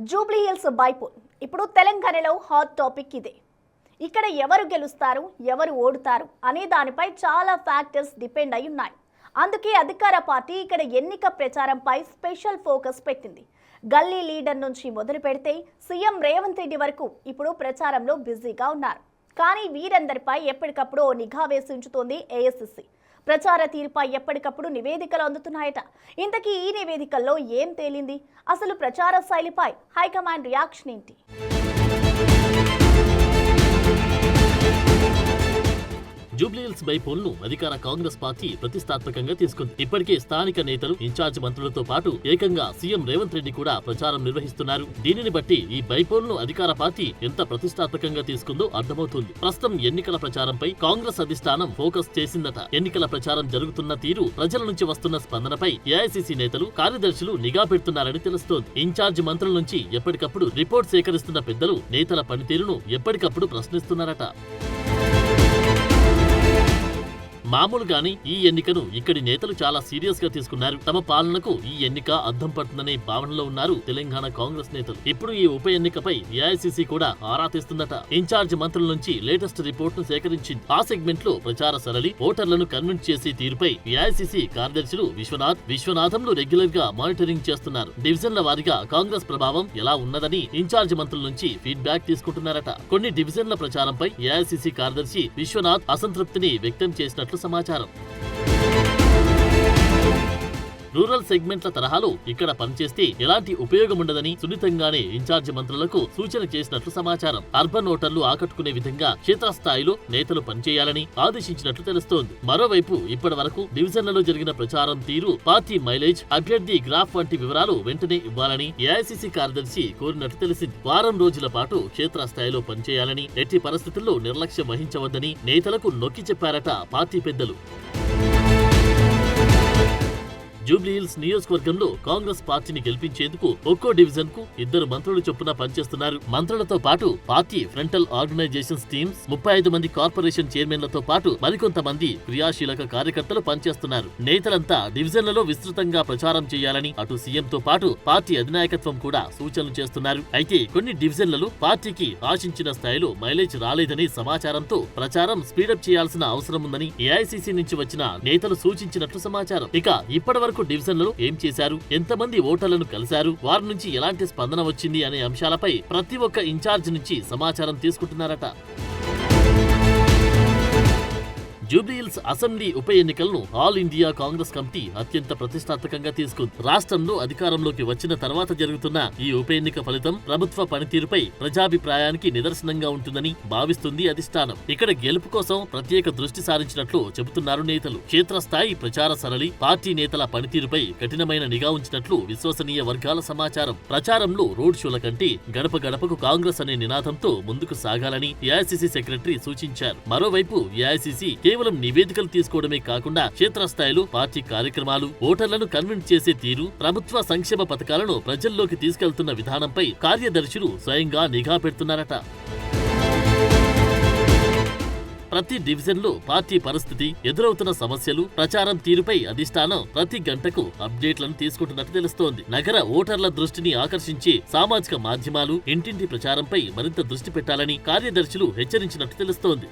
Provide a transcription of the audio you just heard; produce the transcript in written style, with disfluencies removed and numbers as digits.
Jubilee hills bypoll ఇప్పుడు తెలంగాణలో hot topic ఇదే. ఇక్కడ ఎవరు గెలుస్తారు, ఎవరు ఓడుతారు అనే దానిపై చాలా ఫ్యాక్టర్స్ డిపెండ్ అయి ఉన్నాయి. అందుకే అధికార పార్టీ ఇక్కడ ఎన్నిక ప్రచారంపై స్పెషల్ ఫోకస్ పెట్టింది. గల్లీ లీడర్ నుంచి మొదలు పెడితే సీఎం రేవంత్ రెడ్డి వరకు ఇప్పుడు ప్రచారంలో బిజీగా ఉన్నారు. కానీ వీరందరిపై ఎప్పటికప్పుడు ఓ నిఘా వేసి ఉంచుతోంది ఏఐసీసీ. ప్రచార తీరుపై ఎప్పటికప్పుడు నివేదికలు అందుతున్నాయట. ఇంతకీ ఈ నివేదికల్లో ఏం తేలింది? అసలు ప్రచార శైలిపై హైకమాండ్ రియాక్షన్ ఏంటి? జూబ్లీహిల్స్ బైపోల్ ను అధికార కాంగ్రెస్ పార్టీ ప్రతిష్టాత్మకంగా తీసుకుంది. ఇప్పటికే స్థానిక నేతలు, ఇన్ఛార్జ్ మంత్రులతో పాటు ఏకంగా సీఎం రేవంత్ రెడ్డి కూడా ప్రచారం నిర్వహిస్తున్నారు. దీనిని బట్టి ఈ బైపోల్ ను అధికార పార్టీ ఎంత ప్రతిష్టాత్మకంగా తీసుకుందో అర్థమవుతుంది. ప్రస్తుతం ఎన్నికల ప్రచారంపై కాంగ్రెస్ అధిష్టానం ఫోకస్ చేసిందట. ఎన్నికల ప్రచారం జరుగుతున్న తీరు, ప్రజల నుంచి వస్తున్న స్పందనపై ఏఐసీసీ నేతలు, కార్యదర్శులు నిఘా పెడుతున్నారని తెలుస్తోంది. ఇన్ఛార్జ్ మంత్రుల నుంచి ఎప్పటికప్పుడు రిపోర్ట్ సేకరిస్తున్న పెద్దలు నేతల పనితీరును ఎప్పటికప్పుడు ప్రశ్నిస్తున్నారట. మామూలుగానే ఈ ఎన్నికను ఇక్కడి నేతలు చాలా సీరియస్ గా తీసుకున్నారు. తమ పాలనకు ఈ ఎన్నిక అద్దం పడుతుందనే భావనలో ఉన్నారు తెలంగాణ కాంగ్రెస్ నేతలు. ఇప్పుడు ఈ ఉప ఎన్నికపై ఏఐసీసీ కూడా ఆరా తీస్తుందట. ఇన్ఛార్జ్ మంత్రుల నుంచి లేటెస్ట్ రిపోర్ట్ ను సేకరించింది. ఆ సెగ్మెంట్ లో ప్రచార సరళి, ఓటర్లను కన్విన్స్ చేసే తీరుపై ఏఐసీసీ కార్యదర్శులు విశ్వనాథంలు రెగ్యులర్ గా మానిటరింగ్ చేస్తున్నారు. డివిజన్ల వారీగా కాంగ్రెస్ ప్రభావం ఎలా ఉన్నదని ఇన్ఛార్జ్ మంత్రుల నుంచి ఫీడ్బ్యాక్ తీసుకుంటున్నారట. కొన్ని డివిజన్ల ప్రచారంపై ఏఐసీసీ కార్యదర్శి విశ్వనాథ్ అసంతృప్తిని వ్యక్తం చేసినట్లు సమాచారం. రూరల్ సెగ్మెంట్ల తరహాలో ఇక్కడ పనిచేస్తే ఎలాంటి ఉపయోగం ఉండదని సున్నితంగానే ఇన్ఛార్జ్ మంత్రులకు సూచన చేసినట్లు సమాచారం. అర్బన్ ఓటర్లు ఆకట్టుకునే విధంగా క్షేత్రస్థాయిలో నేతలు పనిచేయాలని ఆదేశించినట్లు తెలుస్తోంది. మరోవైపు ఇప్పటి వరకు డివిజన్లలో జరిగిన ప్రచారం తీరు, పార్టీ మైలేజ్, అభ్యర్థి గ్రాఫ్ వంటి వివరాలు వెంటనే ఇవ్వాలని ఏఐసీసీ కార్యదర్శి కోరినట్లు తెలిసింది. వారం రోజుల పాటు క్షేత్రస్థాయిలో పనిచేయాలని, ఎట్టి పరిస్థితుల్లో నిర్లక్ష్యం వహించవద్దని నేతలకు నొక్కి చెప్పారట పార్టీ పెద్దలు. జూబ్లీహిల్స్ నియోజకవర్గంలో కాంగ్రెస్ పార్టీని గెలిపించేందుకు ఒక్కో డివిజన్ కు 2 మంత్రులు చొప్పున పనిచేస్తున్నారు. మంత్రులతో పాటు పార్టీ ఫ్రంటల్ ఆర్గనైజేషన్స్ టీమ్స్, 35 మంది కార్పొరేషన్ చైర్మన్లతో పాటు మరికొంతమంది క్రియాశీలక కార్యకర్తలు పనిచేస్తున్నారు. నేతలంతా డివిజన్లలో విస్తృతంగా ప్రచారం చేయాలని అటు సీఎంతో పాటు పార్టీ అధినాయకత్వం కూడా సూచనలు చేస్తున్నారు. అయితే కొన్ని డివిజన్లలో పార్టీకి ఆశించిన స్థాయిలో మైలేజ్ రాలేదని సమాచారంతో ప్రచారం స్పీడప్ చేయాల్సిన అవసరం ఉందని ఏఐసీసీ నుంచి వచ్చిన నేతలు సూచించినట్లు సమాచారం. ఇక ఇప్పటివరకు డివిజన్లలో ఏం చేశారు, ఎంతమంది ఓటర్లను కలిశారు, వారి నుంచి ఎలాంటి స్పందన వచ్చింది అనే అంశాలపై ప్రతి ఒక్క ఇన్ఛార్జ్ నుంచి సమాచారం తీసుకుంటున్నారట. జూబ్లీహిల్స్ అసెంబ్లీ ఉప ఎన్నికలను ఆల్ ఇండియా కాంగ్రెస్ కమిటీ అత్యంత ప్రతిష్టాత్మకంగా తీసుకుంది. రాష్ట్రంలో అధికారంలోకి వచ్చిన తర్వాత జరుగుతున్న ఈ ఉప ఎన్నిక ఫలితం ప్రభుత్వ పనితీరుపై ప్రజాభిప్రాయానికి నిదర్శనంగా ఉంటుందని భావిస్తుంది అధిష్టానం. ఇక్కడ గెలుపు కోసం ప్రత్యేక దృష్టి సారించినట్లు చెబుతున్నారు నేతలు. క్షేత్రస్థాయి ప్రచార సరళి, పార్టీ నేతల పనితీరుపై కఠినమైన నిఘా ఉంచినట్లు విశ్వసనీయ వర్గాల సమాచారం. ప్రచారంలో రోడ్ షోల కంటే గడప గడపకు కాంగ్రెస్ అనే నినాదంతో ముందుకు సాగాలని ఏఐసీసీ సెక్రటరీ సూచించారు. మరోవైపు ఏఐసీసీ కేవలం నివేదికలు తీసుకోవడమే కాకుండా క్షేత్రస్థాయిలో పార్టీ కార్యక్రమాలు, ఓటర్లను కన్విన్స్ చేసే తీరు, ప్రభుత్వ సంక్షేమ పథకాలను ప్రజల్లోకి తీసుకెళ్తున్న విధానంపై కార్యదర్శులు స్వయంగా నిఘా పెడుతున్నారట. ప్రతి డివిజన్లో పార్టీ పరిస్థితి, ఎదురవుతున్న సమస్యలు, ప్రచారం తీరుపై అధిష్టానం ప్రతి గంటకు అప్డేట్లను తీసుకుంటున్నట్టు తెలుస్తోంది. నగర ఓటర్ల దృష్టిని ఆకర్షించే సామాజిక మాధ్యమాలు, ఇంటింటి ప్రచారంపై మరింత దృష్టి పెట్టాలని కార్యదర్శులు హెచ్చరించినట్టు తెలుస్తోంది.